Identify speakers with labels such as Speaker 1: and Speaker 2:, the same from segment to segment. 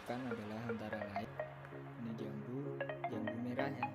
Speaker 1: butuhkan adalah antara lain ini jambu merah ya.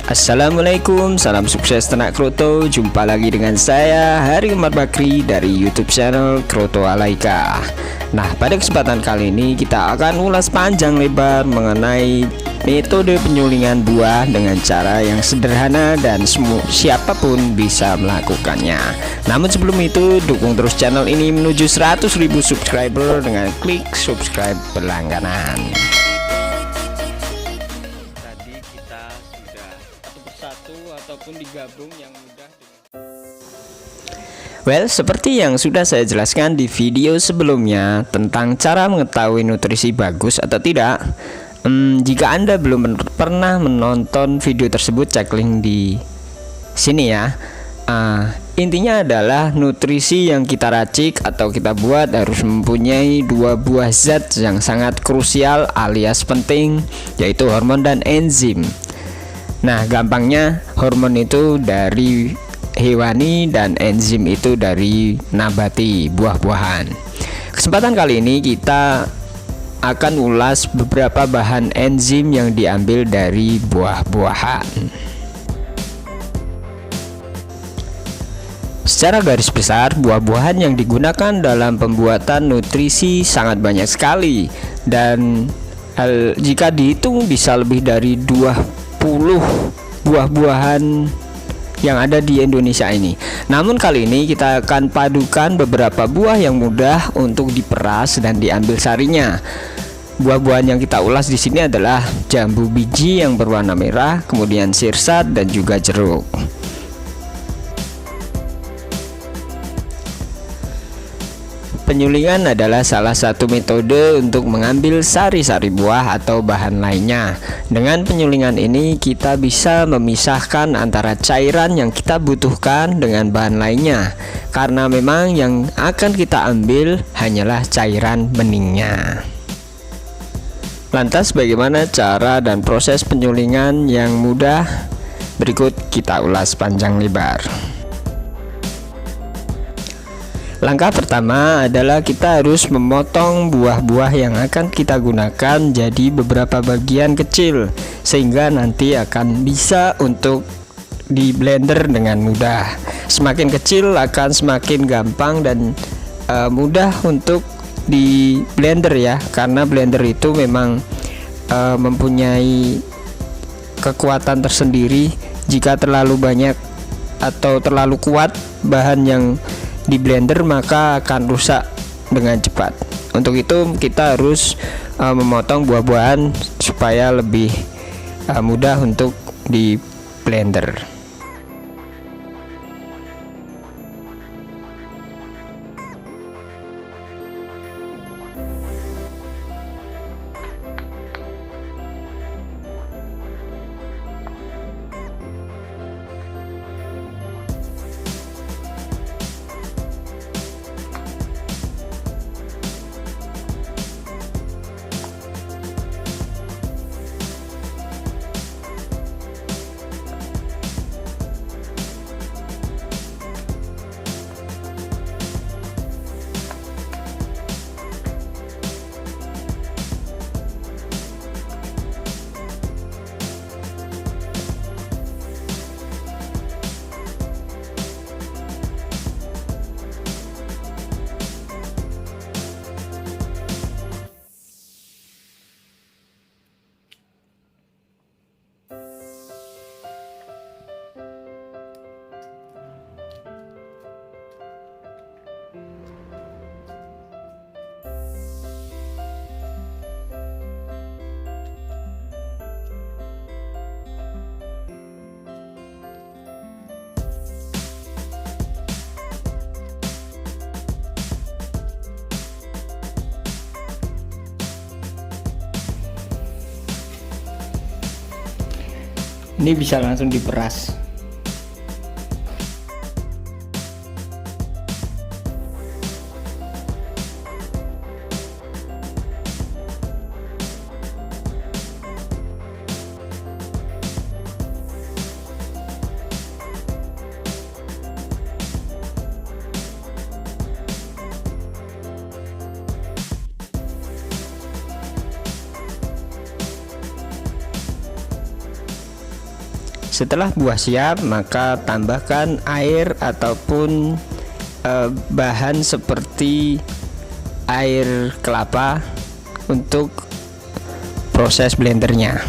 Speaker 1: Assalamualaikum, salam sukses ternak kroto. Jumpa lagi dengan saya Hari Umar Bakri dari YouTube channel Kroto Alaika. Nah, pada kesempatan kali ini kita akan ulas panjang lebar mengenai metode penyulingan buah dengan cara yang sederhana dan siapapun bisa melakukannya. Namun sebelum itu, dukung terus channel ini menuju 100.000 subscriber dengan klik subscribe berlangganan. Ataupun digabung yang mudah. Well, seperti yang sudah saya jelaskan di video sebelumnya tentang cara mengetahui nutrisi bagus atau tidak. Jika Anda belum pernah menonton video tersebut, cek link di sini ya. Intinya adalah nutrisi yang kita racik atau kita buat harus mempunyai dua buah zat yang sangat krusial alias penting, yaitu hormon dan enzim. Nah, gampangnya hormon itu dari hewani dan enzim itu dari nabati, buah-buahan. Kesempatan kali ini kita akan ulas beberapa bahan enzim yang diambil dari buah-buahan. Secara garis besar, buah-buahan yang digunakan dalam pembuatan nutrisi sangat banyak sekali, dan jika dihitung bisa lebih dari 20 buah-buahan yang ada di Indonesia ini. Namun kali ini kita akan padukan beberapa buah yang mudah untuk diperas dan diambil sarinya. Buah-buahan yang kita ulas di sini adalah jambu biji yang berwarna merah, kemudian sirsat dan juga jeruk. Penyulingan adalah salah satu metode untuk mengambil sari-sari buah atau bahan lainnya. Dengan penyulingan ini kita bisa memisahkan antara cairan yang kita butuhkan dengan bahan lainnya, karena memang yang akan kita ambil hanyalah cairan beningnya. Lantas bagaimana cara dan proses penyulingan yang mudah? Berikut kita ulas panjang lebar. Langkah pertama adalah kita harus memotong buah-buah yang akan kita gunakan jadi beberapa bagian kecil, sehingga nanti akan bisa untuk di blender dengan mudah. Semakin kecil akan semakin gampang dan mudah untuk di blender ya, karena blender itu memang mempunyai kekuatan tersendiri. Jika terlalu banyak atau terlalu kuat bahan yang di blender maka akan rusak dengan cepat. Untuk itu kita harus memotong buah-buahan supaya lebih mudah untuk di blender. Ini bisa langsung diperas. Setelah buah siap, maka tambahkan air ataupun bahan seperti air kelapa untuk proses blendernya.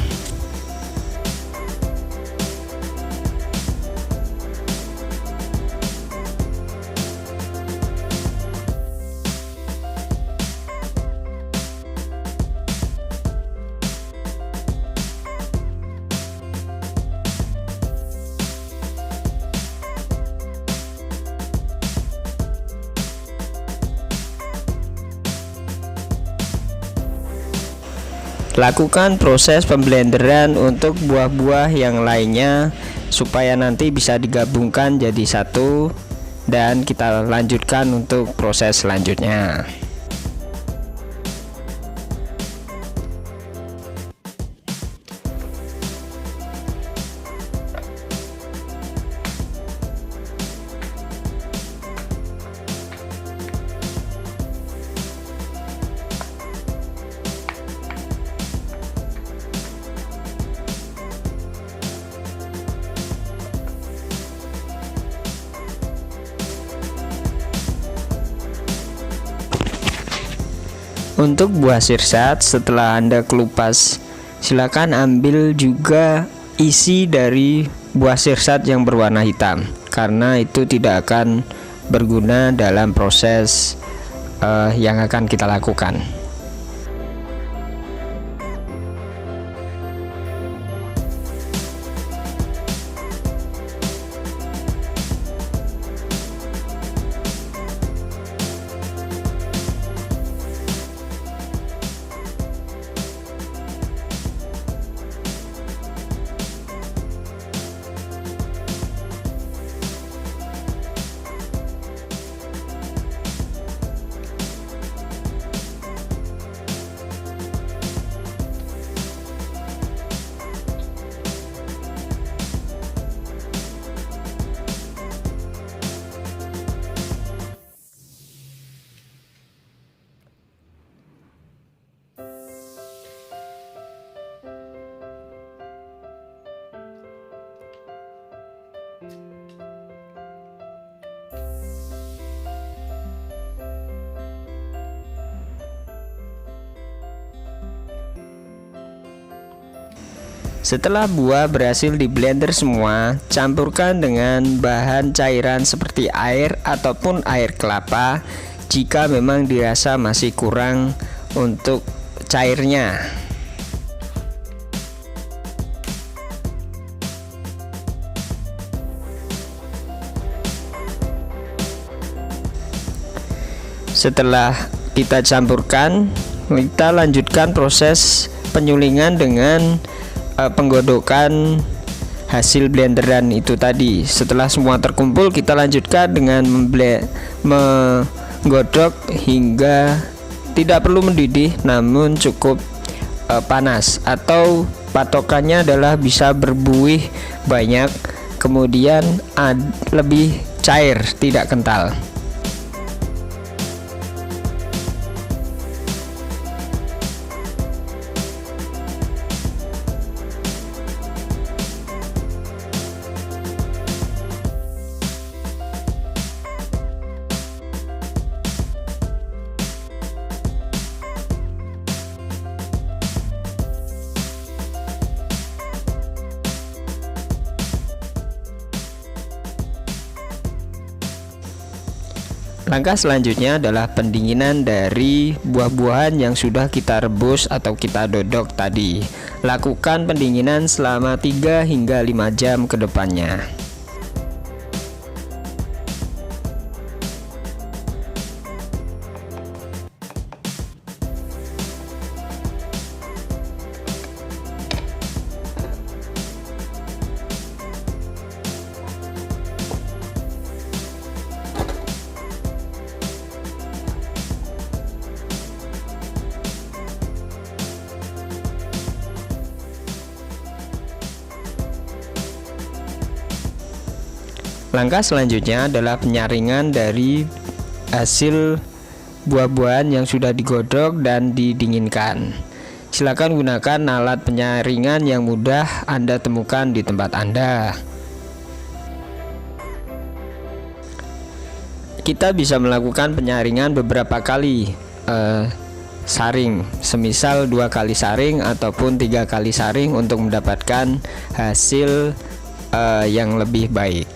Speaker 1: Lakukan proses pemblenderan untuk buah-buah yang lainnya supaya nanti bisa digabungkan jadi satu, dan kita lanjutkan untuk proses selanjutnya. Untuk buah sirsat, setelah Anda kelupas, silakan ambil juga isi dari buah sirsat yang berwarna hitam, karena itu tidak akan berguna dalam proses yang akan kita lakukan. Setelah buah berhasil di blender semua, campurkan dengan bahan cairan seperti air ataupun air kelapa jika memang dirasa masih kurang untuk cairnya. Setelah kita campurkan, kita lanjutkan proses penyulingan dengan penggodokan hasil blenderan itu tadi. Setelah semua terkumpul, kita lanjutkan dengan menggodok hingga tidak perlu mendidih, namun cukup panas, atau patokannya adalah bisa berbuih banyak, kemudian lebih cair, tidak kental. Langkah selanjutnya adalah pendinginan dari buah-buahan yang sudah kita rebus atau kita dodok tadi. Lakukan pendinginan selama 3 hingga 5 jam ke depannya. Langkah selanjutnya adalah penyaringan dari hasil buah-buahan yang sudah digodok dan didinginkan. silakan gunakan alat penyaringan yang mudah Anda temukan di tempat Anda. Kita bisa melakukan penyaringan beberapa kali saring, semisal 2 kali saring ataupun 3 kali saring untuk mendapatkan hasil yang lebih baik.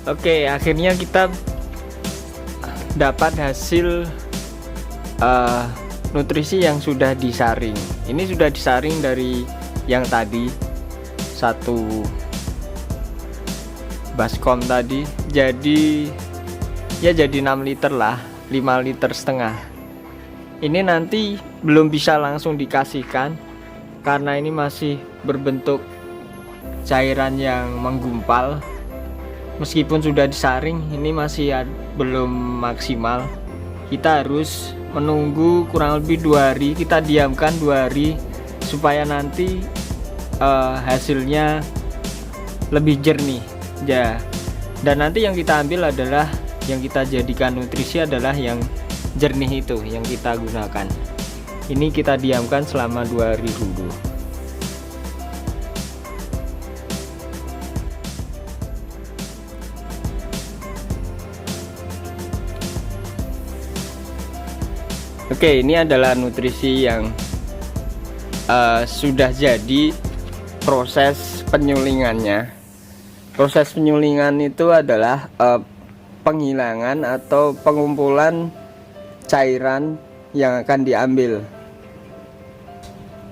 Speaker 1: Oke, akhirnya kita dapat hasil nutrisi yang sudah disaring. Ini sudah disaring dari yang tadi, 1 baskom tadi, jadi 6 liter lah, 5 liter setengah. Ini nanti belum bisa langsung dikasihkan karena ini masih berbentuk cairan yang menggumpal. Meskipun sudah disaring, ini masih belum maksimal. Kita harus menunggu kurang lebih 2 hari. Kita diamkan 2 hari supaya nanti hasilnya lebih jernih ya. Dan nanti yang kita ambil adalah, yang kita jadikan nutrisi adalah yang jernih itu yang kita gunakan. Ini kita diamkan selama 2 hari dulu. Oke, ini adalah nutrisi yang sudah jadi proses penyulingannya. Proses penyulingan itu adalah penghilangan atau pengumpulan cairan yang akan diambil.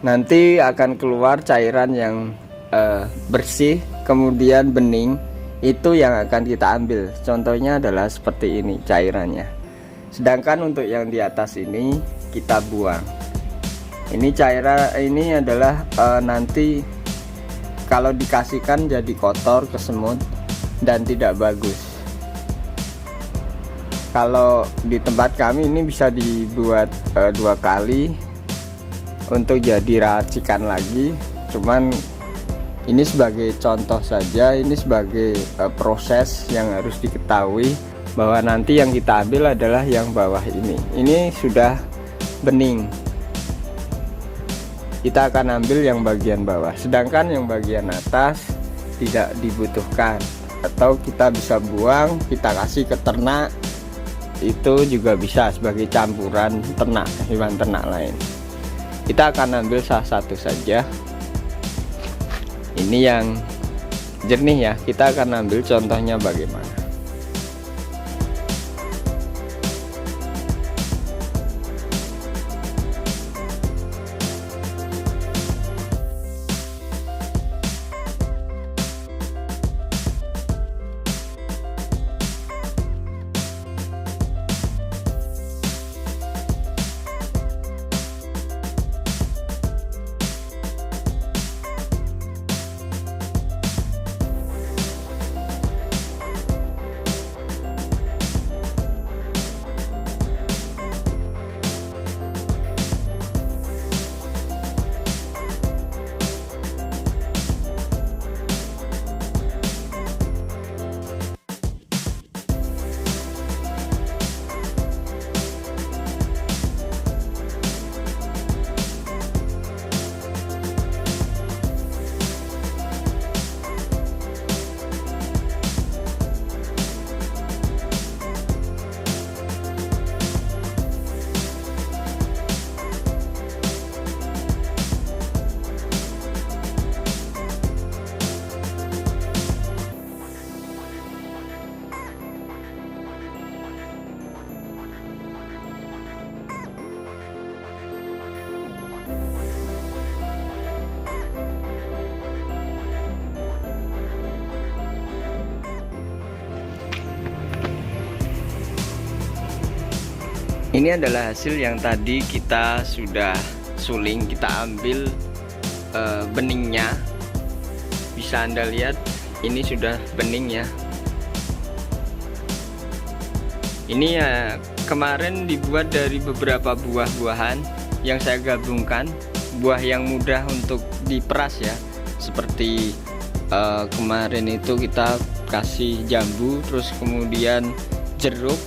Speaker 1: Nanti akan keluar cairan yang bersih, kemudian bening, itu yang akan kita ambil. Contohnya adalah seperti ini cairannya. Sedangkan untuk yang di atas ini kita buang. Ini cairan ini adalah nanti kalau dikasihkan jadi kotor, kesemut, dan tidak bagus. Kalau di tempat kami ini bisa dibuat 2 kali untuk jadi racikan lagi. Cuman Ini sebagai contoh saja, ini sebagai proses yang harus diketahui bahwa nanti yang kita ambil adalah yang bawah ini. Ini sudah bening. Kita akan ambil yang bagian bawah, sedangkan yang bagian atas tidak dibutuhkan, atau kita bisa buang, kita kasih ke ternak. Itu juga bisa sebagai campuran ternak, hewan ternak lain. Kita akan ambil salah satu saja. Ini yang jernih ya, kita akan ambil contohnya bagaimana. Ini adalah hasil yang tadi kita sudah suling, kita ambil beningnya. Bisa Anda lihat ini sudah bening ya. Ini ya kemarin dibuat dari beberapa buah-buahan yang saya gabungkan, buah yang mudah untuk diperas ya. Seperti kemarin itu kita kasih jambu, terus kemudian jeruk,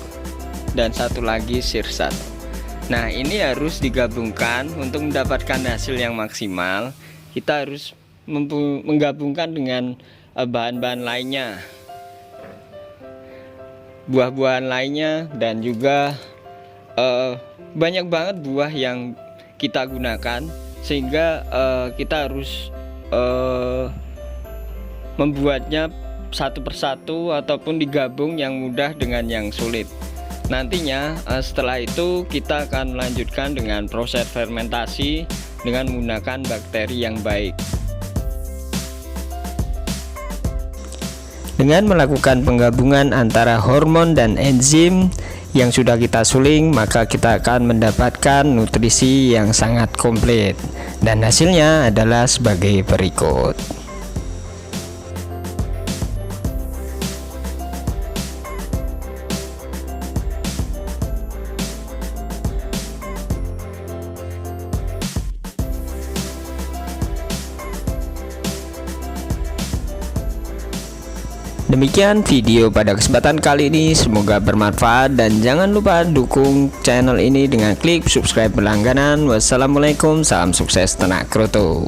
Speaker 1: dan satu lagi sirsat. Nah, ini harus digabungkan untuk mendapatkan hasil yang maksimal. Kita harus menggabungkan dengan bahan-bahan lainnya, buah-buahan lainnya, dan juga banyak banget buah yang kita gunakan, sehingga kita harus membuatnya satu persatu ataupun digabung yang mudah dengan yang sulit. Nantinya setelah itu kita akan melanjutkan dengan proses fermentasi dengan menggunakan bakteri yang baik. Dengan melakukan penggabungan antara hormon dan enzim yang sudah kita suling, maka kita akan mendapatkan nutrisi yang sangat komplit, dan hasilnya adalah sebagai berikut. Demikian video pada kesempatan kali ini, semoga bermanfaat dan jangan lupa dukung channel ini dengan klik subscribe berlangganan. Wassalamualaikum, salam sukses ternak kroto.